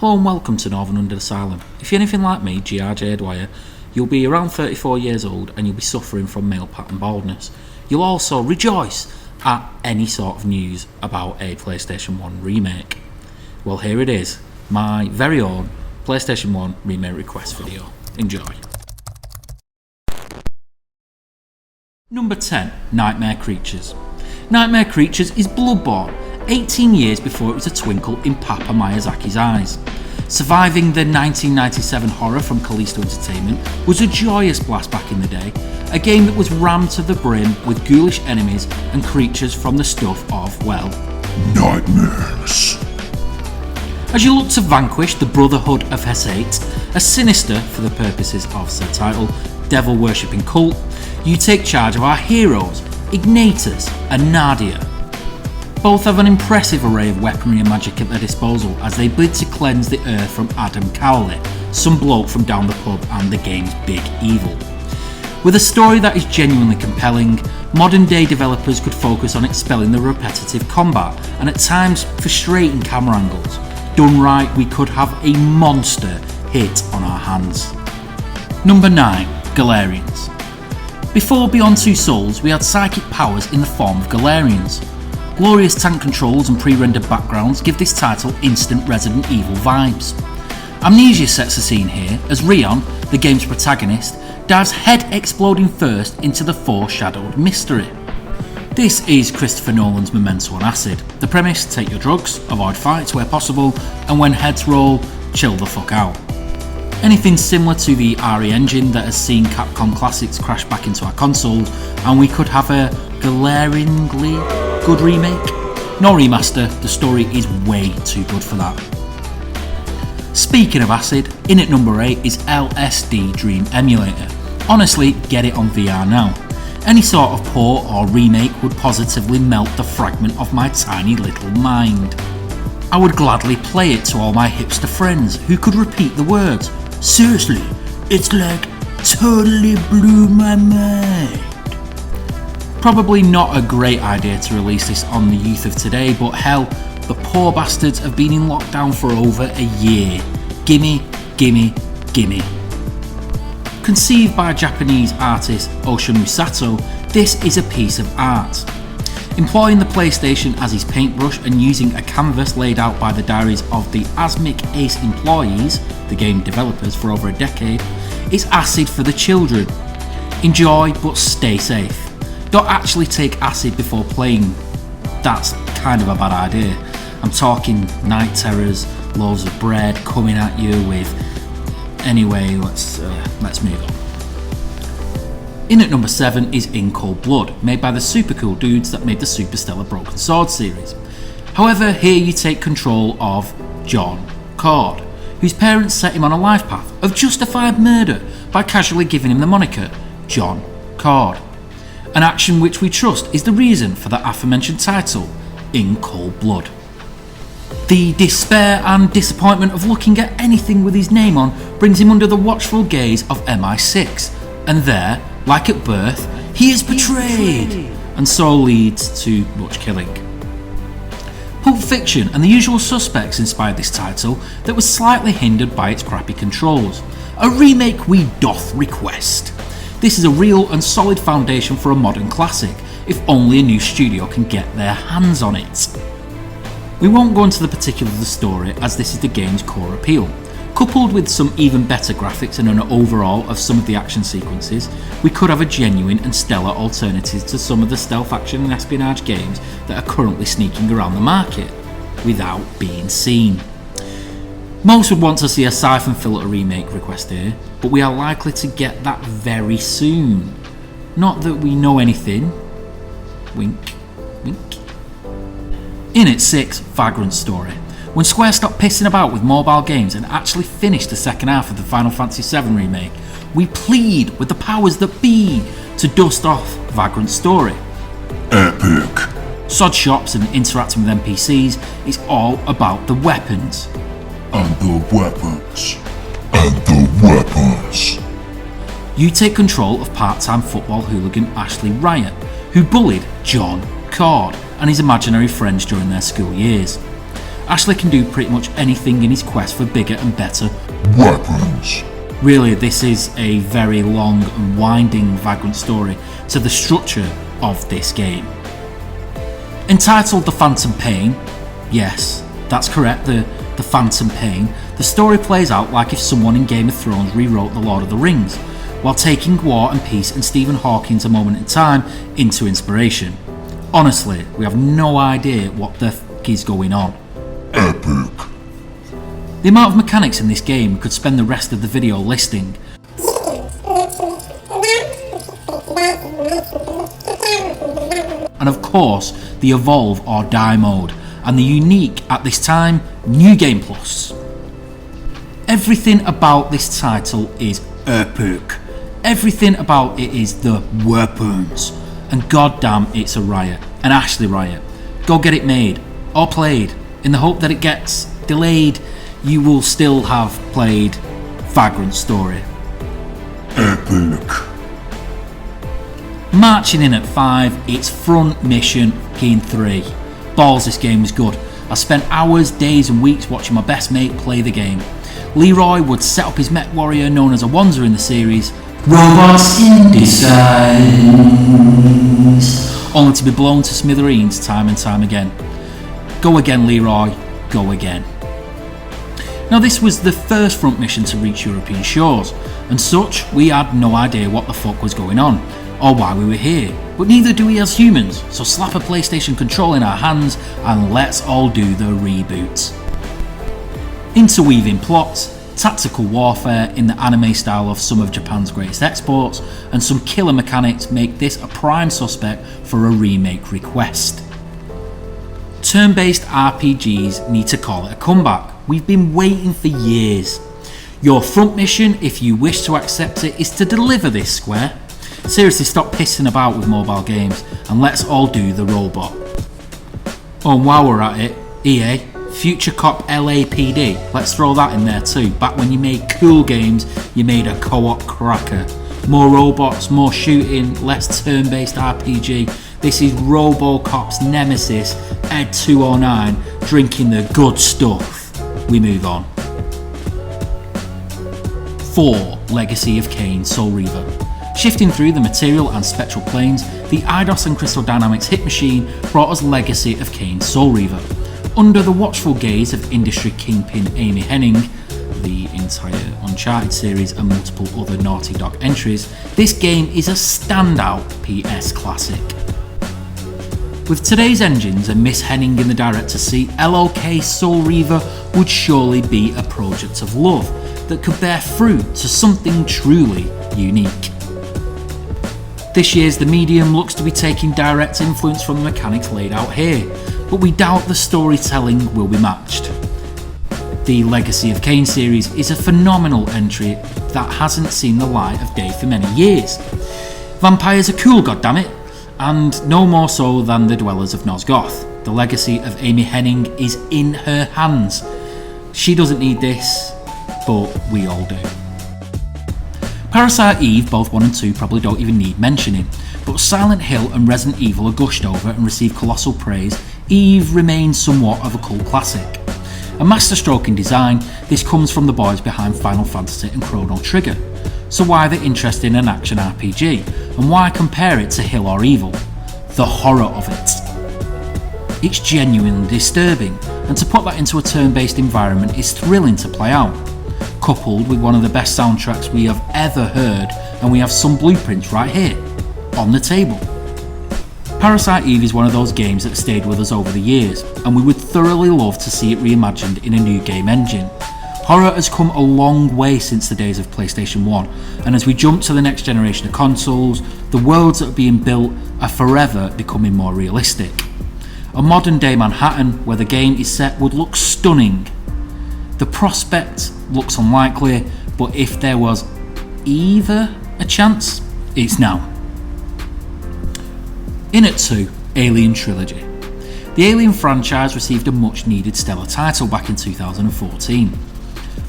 Hello and welcome to Northern Under Asylum. If you're anything like me, GRJDwyer, you'll be around 34 years old and you'll be suffering from male pattern baldness. You'll also rejoice at any sort of news about a PlayStation 1 remake. Well, here it is, my very own PlayStation 1 Remake Requests video. Enjoy. Number 10, Nightmare Creatures. Nightmare Creatures is Bloodborne, 18 years before it was a twinkle in Papa Miyazaki's eyes. Surviving the 1997 horror from Callisto Entertainment was a joyous blast back in the day, a game that was rammed to the brim with ghoulish enemies and creatures from the stuff of, well, nightmares. As you look to vanquish the Brotherhood of Hesate, a sinister, for the purposes of said title, devil-worshipping cult, you take charge of our heroes, Ignatius and Nadia. Both have an impressive array of weaponry and magic at their disposal as they bid to cleanse the earth from Adam Cowley, some bloke from down the pub and the game's big evil. With a story that is genuinely compelling, modern day developers could focus on expelling the repetitive combat and at times frustrating camera angles. Done right, we could have a monster hit on our hands. Number 9, Galarians. Before Beyond Two Souls, we had psychic powers in the form of Galarians. Glorious tank controls and pre-rendered backgrounds give this title instant Resident Evil vibes. Amnesia sets the scene here as Rion, the game's protagonist, dives head exploding first into the foreshadowed mystery. This is Christopher Nolan's Memento on acid. The premise, take your drugs, avoid fights where possible, and when heads roll, chill the fuck out. Anything similar to the RE engine that has seen Capcom classics crash back into our consoles, and we could have a glaringly good remake? No remaster, the story is way too good for that. Speaking of acid, in at number 8 is LSD Dream Emulator. Honestly, get it on VR now. Any sort of port or remake would positively melt the fragment of my tiny little mind. I would gladly play it to all my hipster friends who could repeat the words, "Seriously, it's like totally blew my mind." Probably not a great idea to release this on the youth of today, but hell, the poor bastards have been in lockdown for over a year. Gimme, gimme, gimme. Conceived by Japanese artist Osamu Sato, this is a piece of art. Employing the PlayStation as his paintbrush and using a canvas laid out by the diaries of the Asmic Ace employees, the game developers for over a decade, is acid for the children. Enjoy, but stay safe. Don't actually take acid before playing, that's kind of a bad idea. I'm talking night terrors, loaves of bread coming at you with... Anyway, let's move on. In at number 7 is In Cold Blood, made by the super cool dudes that made the Super Stellar Broken Sword series. However, here you take control of John Cord, whose parents set him on a life path of justified murder by casually giving him the moniker John Cord. An action which we trust is the reason for the aforementioned title, In Cold Blood. The despair and disappointment of looking at anything with his name on brings him under the watchful gaze of MI6, and there, like at birth, he is betrayed, and so leads to much killing. Pulp Fiction and The Usual Suspects inspired this title that was slightly hindered by its crappy controls. A remake we doth request. This is a real and solid foundation for a modern classic, if only a new studio can get their hands on it. We won't go into the particulars of the story as this is the game's core appeal. Coupled with some even better graphics and an overall of some of the action sequences, we could have a genuine and stellar alternative to some of the stealth action and espionage games that are currently sneaking around the market, without being seen. Most would want to see a Siphon Filter remake request here, but we are likely to get that very soon. Not that we know anything. Wink, wink. In at 6, Vagrant Story. When Square stopped pissing about with mobile games and actually finished the second half of the Final Fantasy VII remake, we plead with the powers that be to dust off Vagrant Story. Epic. Sod shops and interacting with NPCs is all about the weapons. And the weapons. And the weapons. You take control of part-time football hooligan Ashley Riot, who bullied John Cord and his imaginary friends during their school years. Ashley can do pretty much anything in his quest for bigger and better weapons. Really, this is a very long and winding Vagrant story to the structure of this game. Entitled The Phantom Pain, yes, that's correct, the Phantom Pain, the story plays out like if someone in Game of Thrones rewrote The Lord of the Rings, while taking War and Peace and Stephen Hawking's A Moment in Time into inspiration. Honestly, we have no idea what the f*** is going on. Epic. The amount of mechanics in this game could spend the rest of the video listing. And of course, the Evolve or Die mode, and the unique, at this time, New Game Plus. Everything about this title is epic. Everything about it is the weapons. And goddamn, it's a riot. An Ashley riot. Go get it made, or played, in the hope that it gets delayed. You will still have played Vagrant Story. Epic. Marching in at 5, it's front mission in 3. Balls, this game was good. I spent hours, days and weeks watching my best mate play the game. Leroy would set up his mech warrior known as a Wanzer in the series, Robots in Disguise, only to be blown to smithereens time and time again. Go again, Leroy, go again. Now, this was the first front mission to reach European shores, and such, we had no idea what the fuck was going on, or why we were here, but neither do we as humans, so slap a PlayStation control in our hands and let's all do the reboot. Interweaving plots, tactical warfare in the anime style of some of Japan's greatest exports, and some killer mechanics make this a prime suspect for a remake request. Turn-based RPGs need to call it a comeback. We've been waiting for years. Your front mission, if you wish to accept it, is to deliver this, Square. Seriously, stop pissing about with mobile games and let's all do the robot. Oh, and while we're at it, EA, Future Cop LAPD, let's throw that in there too. Back when you made cool games, you made a co-op cracker. More robots, more shooting, less turn-based RPG. This is RoboCop's nemesis, Ed 209, drinking the good stuff. We move on. 4. Legacy of Kain Soul Reaver. Shifting through the material and spectral planes, the Eidos and Crystal Dynamics hit machine brought us Legacy of Kain Soul Reaver. Under the watchful gaze of industry kingpin Amy Hennig, the entire Uncharted series and multiple other Naughty Dog entries, this game is a standout PS classic. With today's engines and Miss Hennig in the director's seat, LOK Soul Reaver would surely be a project of love that could bear fruit to something truly unique. This year's The Medium looks to be taking direct influence from the mechanics laid out here, but we doubt the storytelling will be matched. The Legacy of Kain series is a phenomenal entry that hasn't seen the light of day for many years. Vampires are cool, goddammit, and no more so than the Dwellers of Nosgoth. The legacy of Amy Hennig is in her hands. She doesn't need this, but we all do. Parasite Eve, both 1 and 2, probably don't even need mentioning, but Silent Hill and Resident Evil are gushed over and receive colossal praise. Eve remains somewhat of a cult classic. A masterstroke in design, this comes from the boys behind Final Fantasy and Chrono Trigger. So why the interest in an action RPG, and why compare it to Hill or Evil? The horror of it. It's genuinely disturbing, and to put that into a turn-based environment is thrilling to play out. Coupled with one of the best soundtracks we have ever heard, and we have some blueprints right here, on the table. Parasite Eve is one of those games that stayed with us over the years, and we would thoroughly love to see it reimagined in a new game engine. Horror has come a long way since the days of PlayStation 1, and as we jump to the next generation of consoles, the worlds that are being built are forever becoming more realistic. A modern day Manhattan where the game is set would look stunning. The prospect looks unlikely, but if there was either a chance, it's now. In at 2, Alien Trilogy. The Alien franchise received a much needed stellar title back in 2014.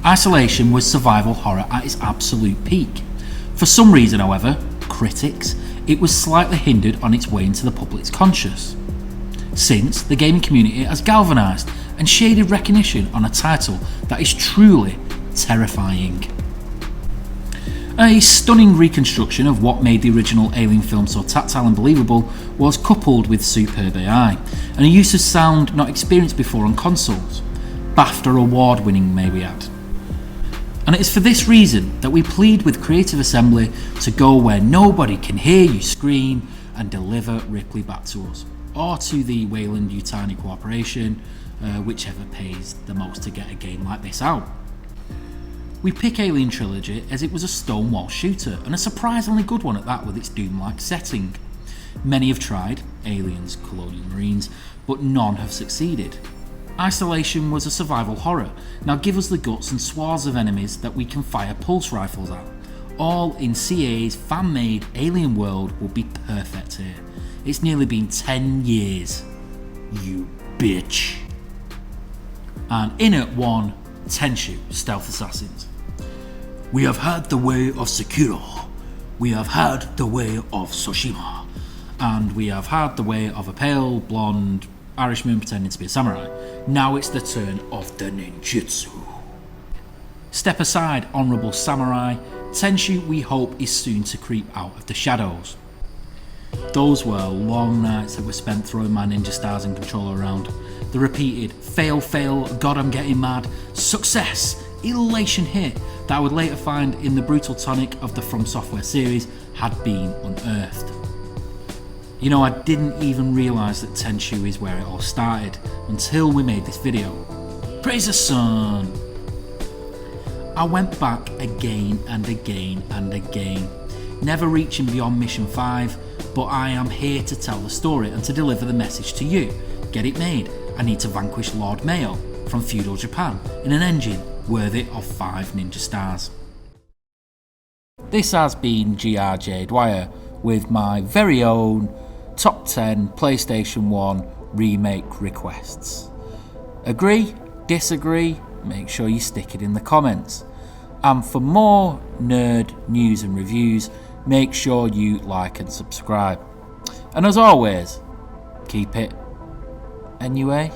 Isolation was survival horror at its absolute peak. For some reason, however, critics, it was slightly hindered on its way into the public's conscious. Since, the gaming community has galvanised and shaded recognition on a title that is truly terrifying. A stunning reconstruction of what made the original Alien film so tactile and believable was coupled with superb AI, and a use of sound not experienced before on consoles. BAFTA award winning, may we add. And it is for this reason that we plead with Creative Assembly to go where nobody can hear you scream and deliver Ripley back to us, or to the Wayland-Yutani Corporation, whichever pays the most to get a game like this out. We pick Alien Trilogy as it was a stonewall shooter, and a surprisingly good one at that with its Doom-like setting. Many have tried, Aliens, Colonial Marines, but none have succeeded. Isolation was a survival horror. Now give us the guts and swaths of enemies that we can fire pulse rifles at. All in CA's fan-made Alien world would be perfect here. It's nearly been 10 years. You bitch. And in at 1, Tenshu, Stealth Assassins. We have had the way of Sekiro. We have had the way of Tsushima. And we have had the way of a pale, blonde Irishman pretending to be a samurai. Now it's the turn of the ninjutsu. Step aside, honourable samurai. Tenshu, we hope, is soon to creep out of the shadows. Those were long nights that were spent throwing my ninja stars and controller around. The repeated fail, fail, God I'm getting mad, success, elation hit that I would later find in the brutal tonic of the From Software series had been unearthed. You know, I didn't even realise that Tenshu is where it all started until we made this video. Praise the sun! I went back again and again and again, never reaching beyond Mission 5, but I am here to tell the story and to deliver the message to you. Get it made. I need to vanquish Lord Mayo from feudal Japan in an engine worthy of 5 ninja stars. This has been GRJDwyer with my very own Top 10 PlayStation 1 Remake Requests. Agree? Disagree? Make sure you stick it in the comments. And for more nerd news and reviews, make sure you like and subscribe. And as always, keep it NUA.